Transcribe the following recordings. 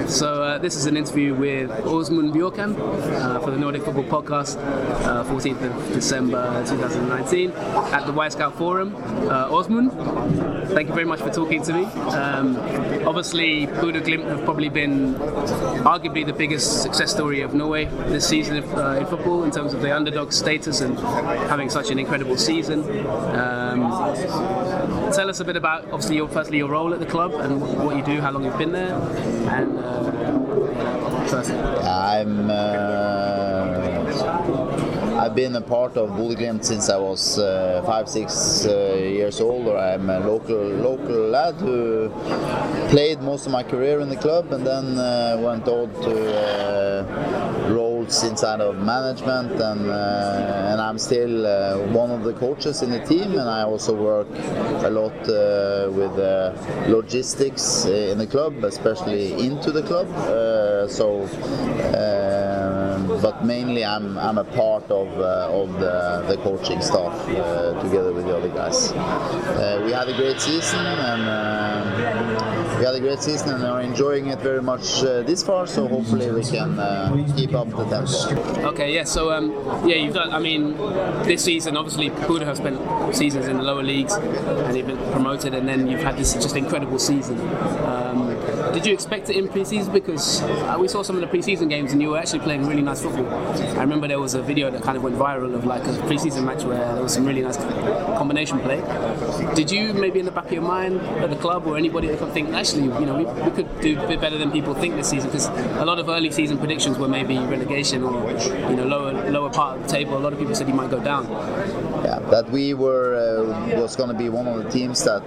So this is an interview with Aasmund Bjørkan for the Nordic Football Podcast, 14th of December 2019 at the Wyscout Forum. Aasmund, thank you very much for talking to me. Obviously, Bodø Glimt have probably been arguably the biggest success story of Norway this season in football in terms of the underdog status and having such an incredible season. Tell us a bit about, obviously, firstly your role at the club and what you do, how long you've been there, and I've been a part of Bodø Glimt since I was 5-6 years old. I'm a local lad who played most of my career in the club and then went on to roles inside of management, and I'm still one of the coaches in the team, and I also work a lot with logistics in the club, especially into the club. But mainly I'm a part of the coaching staff together with the other guys. We had a great season and are enjoying it very much this far. So hopefully we can keep up the tempo. Okay, yeah. So you've done. I mean, this season obviously Bodø have spent seasons in the lower leagues and you've been promoted, and then you've had this just incredible season. Did you expect it in pre-season? Because we saw some of the pre-season games and you were actually playing really nice football. I remember there was a video that kind of went viral of like a pre-season match where there was some really nice combination play. Did you maybe in the back of your mind at the club or anybody that could think, actually, we could do a bit better than people think this season? Because a lot of early season predictions were maybe relegation or lower part of the table. A lot of people said you might go down. Yeah, that we was going to be one of the teams that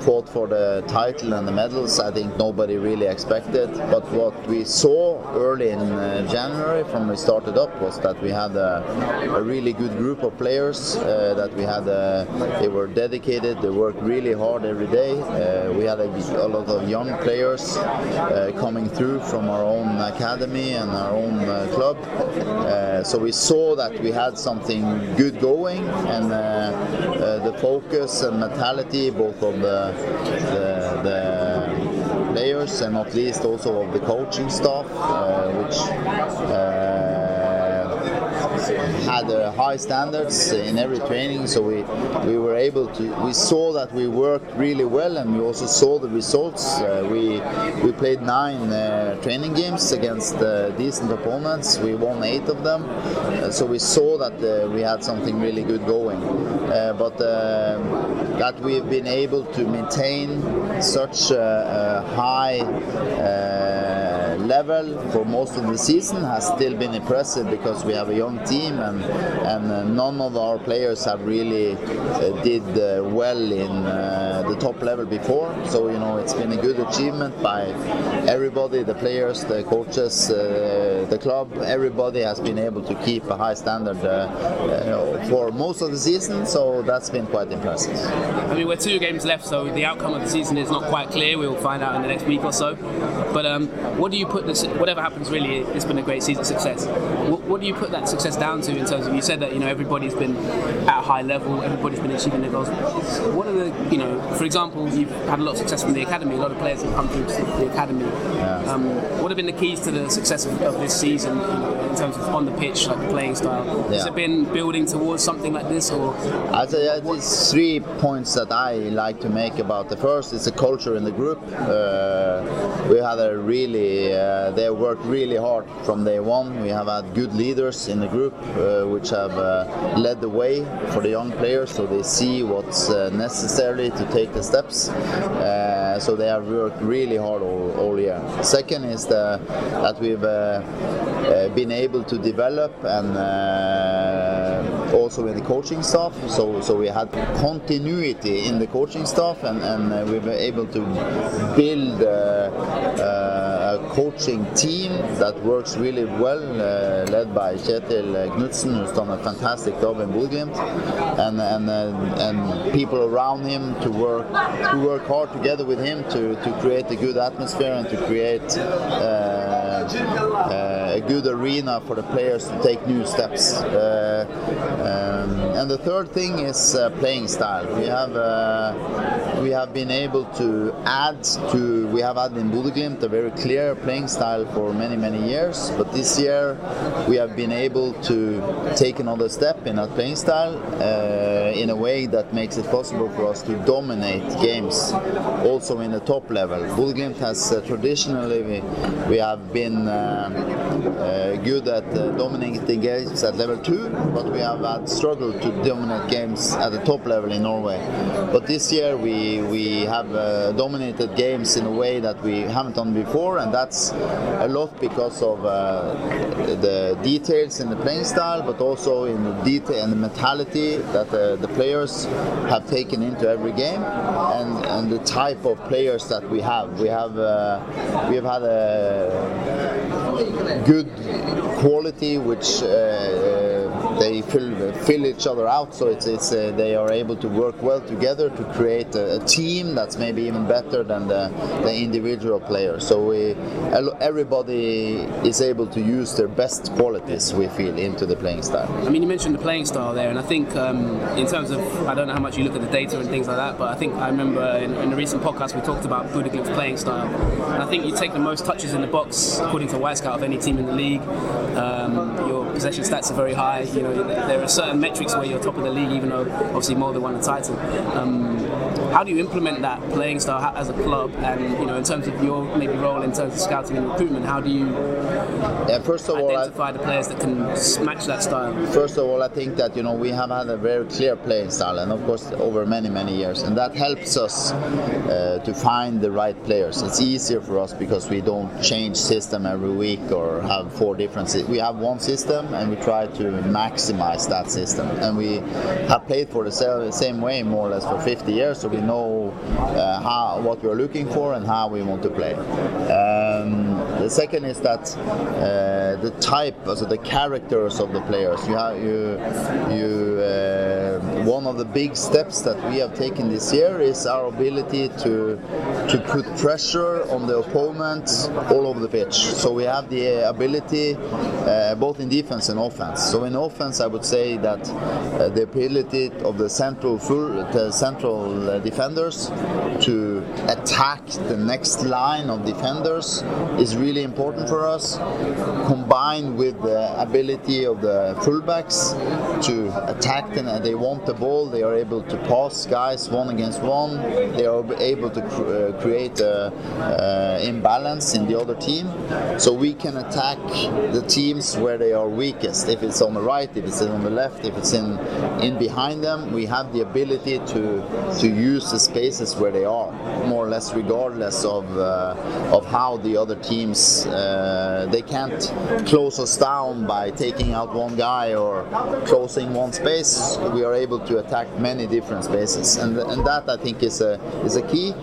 fought for the title and the medals. I think nobody really expected, but what we saw early in January from we started up was that we had a really good group of players, that we had they were dedicated, they worked really hard every day. We had a lot of young players coming through from our own academy and our own club, so we saw that we had something good going, and the focus and mentality both of the players and not least also of the coaching staff, which had high standards in every training, so we were able to. We saw that we worked really well, and we also saw the results. We played 9 training games against decent opponents. We won 8 of them, so we saw that we had something really good going. But that we've been able to maintain such a high level for most of the season has still been impressive, because we have a young team and none of our players have really did well in the top level before. So it's been a good achievement by everybody, the players, the coaches, the club. Everybody has been able to keep a high standard for most of the season, so that's been quite impressive. I mean, we're 2 games left, so the outcome of the season is not quite clear. We'll find out in the next week or so. But what do you put this? Whatever happens, really, it's been a great season success. What do you put that success down to in terms of, you said that everybody's been at a high level, everybody's been achieving their goals. What are the, for example, you've had a lot of success from the academy. A lot of players have come through the academy. Yeah. What have been the keys to the success of this season in terms of on the pitch, like the playing style? Yeah. Has it been building towards something like this, or? I'd say there's 3 points that I like to make about the first. It's the culture in the group. We had a really, they worked really hard from day one. We have had good leaders in the group, which have led the way for the young players, so they see what's necessary to take the steps. So they have worked really hard all year. Second is that we've been able to develop and also in the coaching staff. So we had continuity in the coaching staff, and we were able to build a coaching team that works really well, led by Kjetil Knudsen, who's done a fantastic job in Bodø Glimt, and people around him to work hard together with him to create a good atmosphere and to create a good arena for the players to take new steps. And the third thing is playing style. We have been able to add to. We have had in Bodø Glimt a very clear playing style for many years, but this year we have been able to take another step in our playing style in a way that makes it possible for us to dominate games also in the top level. Bodø Glimt has traditionally we have been good at dominating games at level 2, but we have had struggled to dominate games at the top level in Norway. But this year we have dominated games in a way that we haven't done before, and that's a lot because of the details in the playing style, but also in the detail and the mentality that the players have taken into every game, and the type of players that we have. We have had a good quality which they fill each other out, so it's they are able to work well together to create a team that's maybe even better than the individual players. So everybody is able to use their best qualities, we feel, into the playing style. I mean, you mentioned the playing style there, and I think in terms of, I don't know how much you look at the data and things like that, but I think I remember in a recent podcast we talked about Bodø Glimt's playing style, and I think you take the most touches in the box according to Wyscout of any team in the league. Your possession stats are very high. You know, there are certain metrics where you're top of the league, even though obviously Molde won the title. How do you implement that playing style as a club, and you know, in terms of your maybe role in terms of scouting and recruitment, how do you first of all, identify the players that can match that style? First of all, I think that we have had a very clear playing style, and of course over many years, and that helps us to find the right players. It's easier for us because we don't change system every week or have 4 different. We have one system, and we try to maximize that system, and we have played for the same way more or less for 50 years, so we know what we're looking for and how we want to play. The second is that the type, also the characters of the players. One of the big steps that we have taken this year is our ability to put pressure on the opponent all over the pitch. So we have the ability both in defense and offense. So in offense, I would say that the ability of the central defenders to attack the next line of defenders is really important for us, combined with the ability of the fullbacks to attack them. They want the ball, they are able to pass guys 1 against 1, they are able to create imbalance in the other team, so we can attack the teams where they are weakest. If it's on the right, if it's on the left, if it's in behind them, we have the ability to use the spaces where they are, more or less regardless of how the other teams, they can't close us down by taking out one guy or closing one space. We are able to attack many different spaces, and that I think is a key.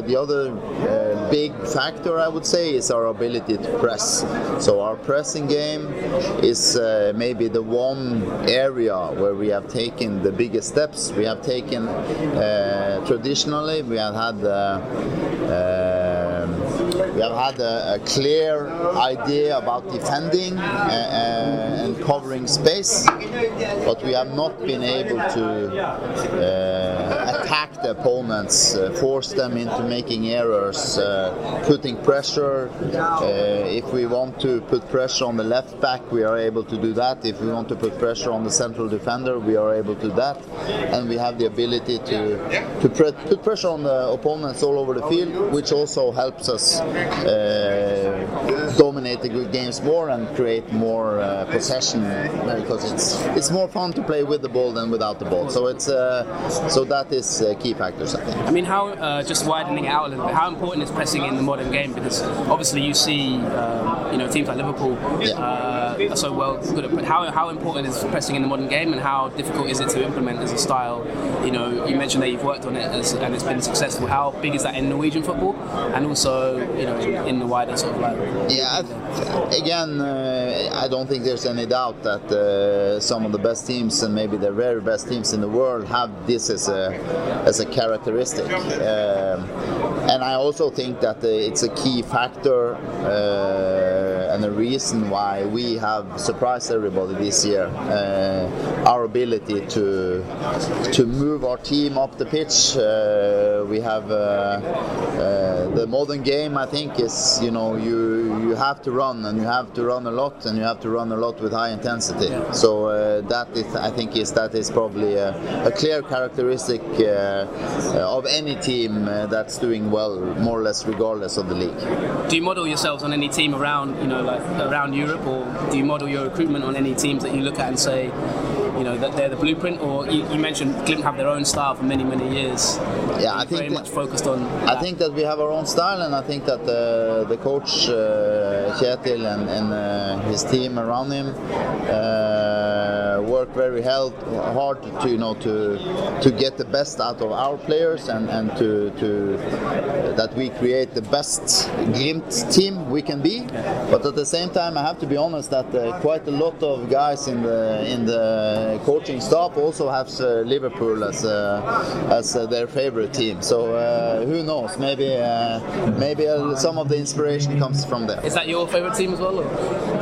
The other big factor, I would say, is our ability to press. So our pressing game is maybe the one area where we have taken the biggest steps. We have taken traditionally we have had a clear idea about defending and covering space, but we have not been able to attack the opponents, force them into making errors, putting pressure. If we want to put pressure on the left back, we are able to do that. If we want to put pressure on the central defender, we are able to do that. And we have the ability to put pressure on the opponents all over the field, which also helps us dominate the good games more and create more possession, because it's more fun to play with the ball than without the ball. So that is key factors, I think. I mean, how just widening it out a little bit, how important is pressing in the modern game? Because obviously you see teams like Liverpool are so well good at. How important is pressing in the modern game, and how difficult is it to implement as a style? You mentioned that you've worked on it and it's been successful. How big is that in Norwegian football, and also in the wider sort of like? Yeah, again, I don't think there's any doubt that some of the best teams, and maybe the very best teams in the world, have this as a characteristic. And I also think that it's a key factor and a reason why we have surprised everybody this year. Our ability to move our team up the pitch. We have the modern game. I think is you have to run, and you have to run a lot, and you have to run a lot with high intensity. So that is probably a clear characteristic of any team that's doing well, more or less regardless of the league. Do you model yourselves on any team around around Europe, or do you model your recruitment on any teams that you look at and say, that they're the blueprint? Or you mentioned Glimt have their own style for many years. Yeah, I think very much focused on that. I think that we have our own style, and I think that the coach Kjetil and his team around him work very hard to get the best out of our players, and to that we create the best Glimt team we can be. But at the same time, I have to be honest that quite a lot of guys in the coaching staff also have Liverpool as their favorite team. So who knows? Maybe some of the inspiration comes from there. Is that your favorite team as well? Or?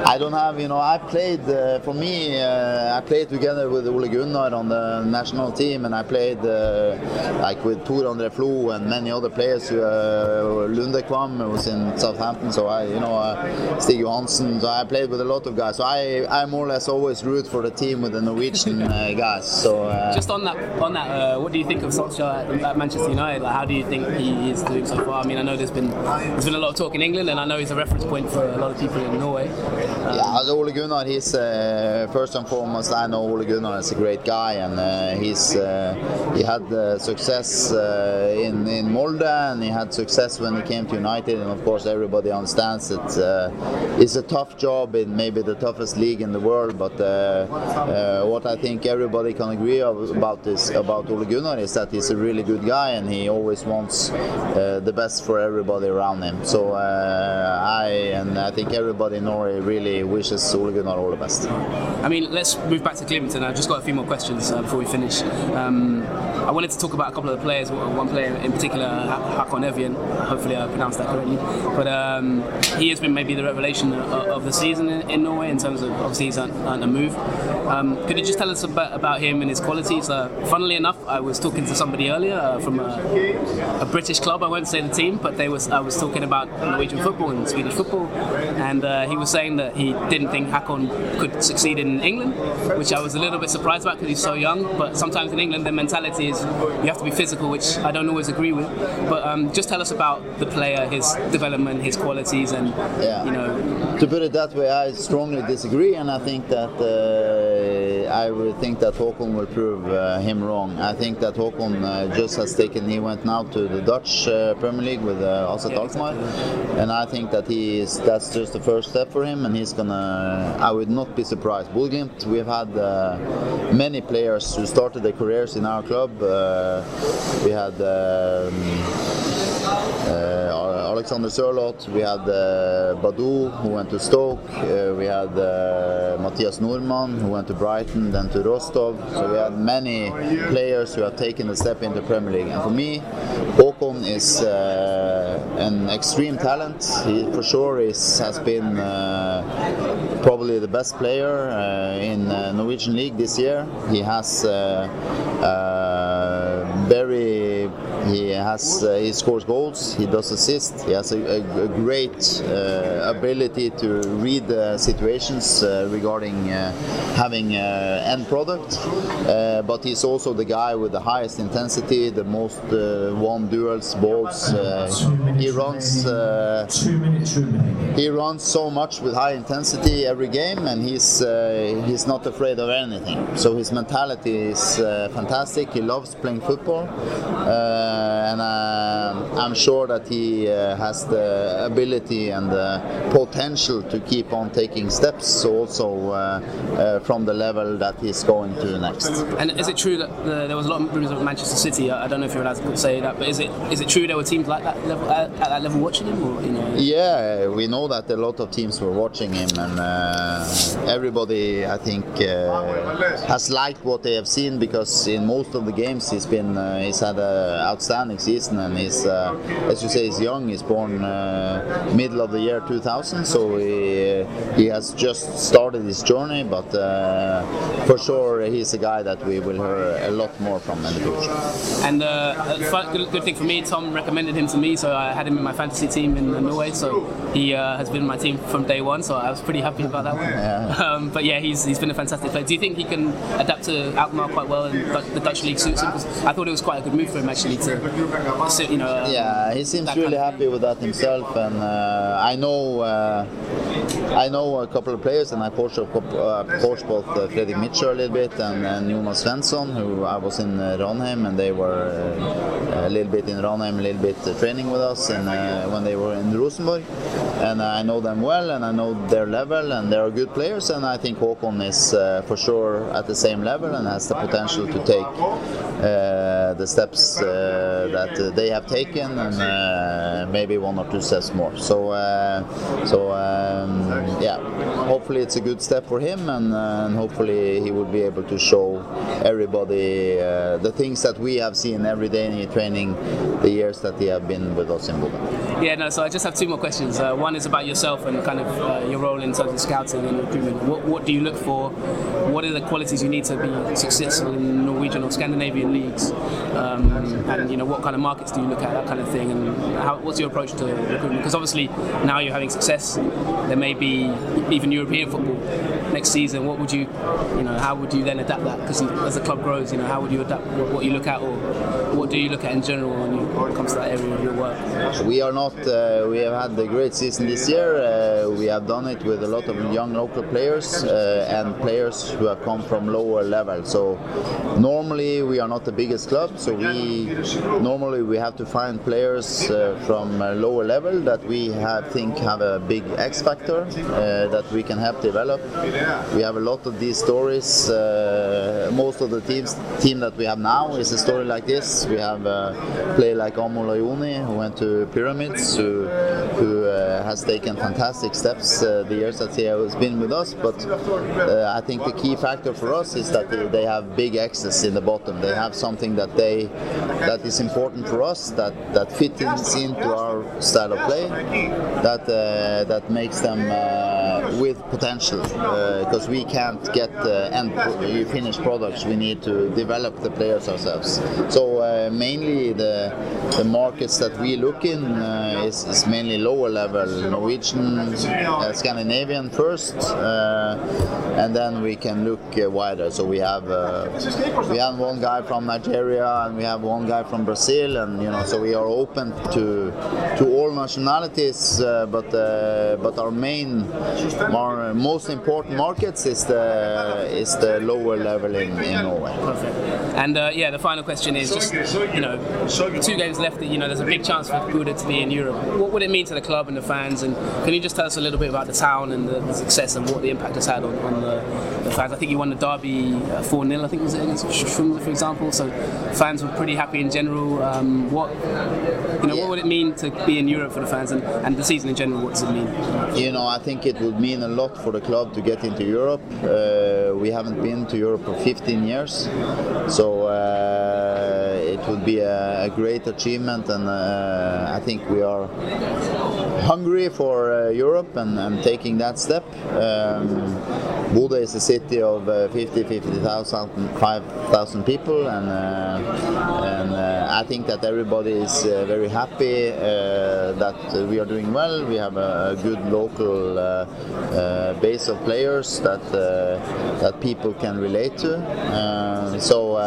I don't have. I played. For me, I played together with Ole Gunnar on the national team, and I played with Tor André Flo and many other players. Lundekvam was in Southampton, so Stig Johansen. So I played with a lot of guys. So I more or less always root for the team with the Norwegian guys. So just on that, what do you think of Solskjaer at Manchester United? Like, how do you think he is doing so far? I mean, I know there's been a lot of talk in England, and I know he's a reference point for a lot of people in Norway. As Ole Gunnar, he's first and foremost. I know Ole Gunnar is a great guy, and he had success in Molde, and he had success when he came to United. And of course, everybody understands that it's a tough job in maybe the toughest league in the world. But what I think everybody can agree about Ole Gunnar is that he's a really good guy, and he always wants the best for everybody around him. So I think everybody in Norway really wishes Ole Gunnar all the best. I mean, let's move back to Glimt, and I've just got a few more questions before we finish. I wanted to talk about a couple of the players, one player in particular, Håkon Evjen. Hopefully I pronounced that correctly. But he has been maybe the revelation of the season in Norway in terms of, obviously he's earned a move. Could you just tell us a bit about him and his qualities? Funnily enough, I was talking to somebody earlier from a British club, I won't say the team, but I was talking about Norwegian football and Swedish football, and he was saying that he didn't think Håkon could succeed in England, which I was a little bit surprised about because he's so young. But sometimes in England the mentality is you have to be physical, which I don't always agree with. But just tell us about the player, his development, his qualities, and To put it that way, I strongly disagree, and I think that I would think that Håkon will prove him wrong. I think that Håkon just has he went now to the Dutch Premier League with AZ Alkmaar, and I think that that's just the first step for him, and he's gonna. I would not be surprised. Glimt, we've had many players who started their careers in our club. We had Alexander Sørloth, we had Badou, who went to Stoke, we had Mathias Normann, who went to Brighton, then to Rostov. So we had many players who have taken a step into Premier League. And for me, Håkon is an extreme talent. He for sure has been probably the best player in Norwegian League this year. He has he scores goals, he does assists, he has a great ability to read situations regarding having end product, but he's also the guy with the highest intensity, the most won duels, balls. He runs so much with high intensity every game, and he's not afraid of anything. So his mentality is fantastic. He loves playing football, and I'm sure that he has the ability and the potential to keep on taking steps also from the level that he's going to next. And is it true that there was a lot of rumours of Manchester City? I don't know if you're allowed to say that, but is it true there were teams like that level, at that level watching him? Or, Yeah, we know that a lot of teams were watching him, and everybody, I think, has liked what they have seen, because in most of the games he's had an outstanding season, and he's, as you say, he's young. He's born middle of the year 2000, so he has just started his journey. But for sure, he's a guy that we will hear a lot more from in the future. And good thing for me, Tom recommended him to me, so I had him in my fantasy team in Norway. So he has been in my team from day one, so I was pretty happy about that one. Yeah. But yeah, he's been a fantastic player. Do you think he can adapt to Alkmaar quite well, and the Dutch league suits him? Because I thought it was quite a good move for him actually to, you know. Yeah, he seems really happy with that himself, and I know a couple of players, and I coached both Fredrik Bjørkan a little bit and Jonas Svensson, who I was in Ranheim, and they were a little bit in Ranheim, a little bit training with us, and when they were in Rosenborg, and I know them well, and I know their level, and they are good players, and I think Håkon is for sure at the same level and has the potential to take the steps that they have taken, and maybe one or two steps more. So yeah, hopefully it's a good step for him, and hopefully he will be able to show everybody the things that we have seen every day in training the years that he have been with us in Bodø. Yeah, no, so I just have two more questions. One is about yourself and kind of your role in terms of scouting and recruitment. What do you look for? What are the qualities you need to be successful in Norwegian or Scandinavian leagues? And you know, what kind of markets do you look at, that kind of thing? And what's your approach to recruitment? Because obviously now you're having success, there may be even European football next season. What would you know, how would you then adapt that? Because as the club grows, you know, how would you adapt what you look at, or what do you look at in general when it comes to that area of your work? We are not. We have had a great season this year. We have done it with a lot of young local players and players who have come from lower level. So normally we are not the biggest club. So normally we have to find players from lower level that we think have a big X factor that we can help develop. We have a lot of these stories. Most of the team that we have now is a story like this. We have a player like Amund Bjørkan, who went to Pyramids, who has taken fantastic steps the years that he has been with us. But I think the key factor for us is that they have big X's in the bottom. They have something that is important for us, that fits into our style of play, that makes them with potential, because we can't get end finished products. We need to develop the players ourselves. So mainly the markets that we look in is mainly lower level, Norwegian, Scandinavian first, and then we can look wider. So we have one guy from Nigeria, and we have one guy from Brazil, and you know, so we are open to all nationalities, but our most important markets is the lower level in Norway. Perfect. And yeah, the final question is just, you know, 2 games left. You know, there's a big chance for Bodø to be in Europe. What would it mean to the club and the fans? And can you just tell us a little bit about the town and the success and what the impact has had on the fans? I think you won the derby 4-0. I think it was against Strømmen, for example. So fans were pretty happy in general. What would it mean to be in Europe for the fans, and the season in general? What does it mean? You know, I think it would mean a lot for the club to get into Europe. We haven't been to Europe for 15 years, so it would be a great achievement, and I think we are hungry for Europe and taking that step. Bodø is a city of 5,000 people, and I think that everybody is very happy that we are doing well. We have a good local base of players that people can relate to. So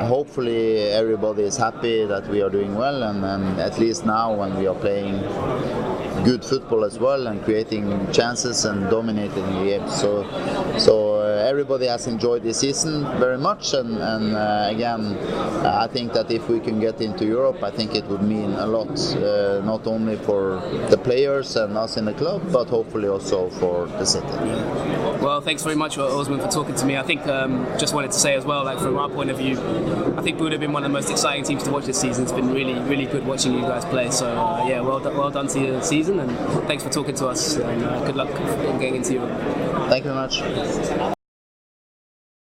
hopefully everybody is happy that we are doing well, and at least now when we are playing good football as well and creating chances and dominating the game. So everybody has enjoyed this season very much, and again, I think that if we can get into Europe, I think it would mean a lot, not only for the players and us in the club, but hopefully also for the city. Well, thanks very much, Aasmund, for talking to me. I think just wanted to say as well, like from our point of view, I think Bodø have been one of the most exciting teams to watch this season. It's been really, really good watching you guys play. So yeah, well done to your season, and thanks for talking to us. And good luck in getting into Europe. Thank you very much.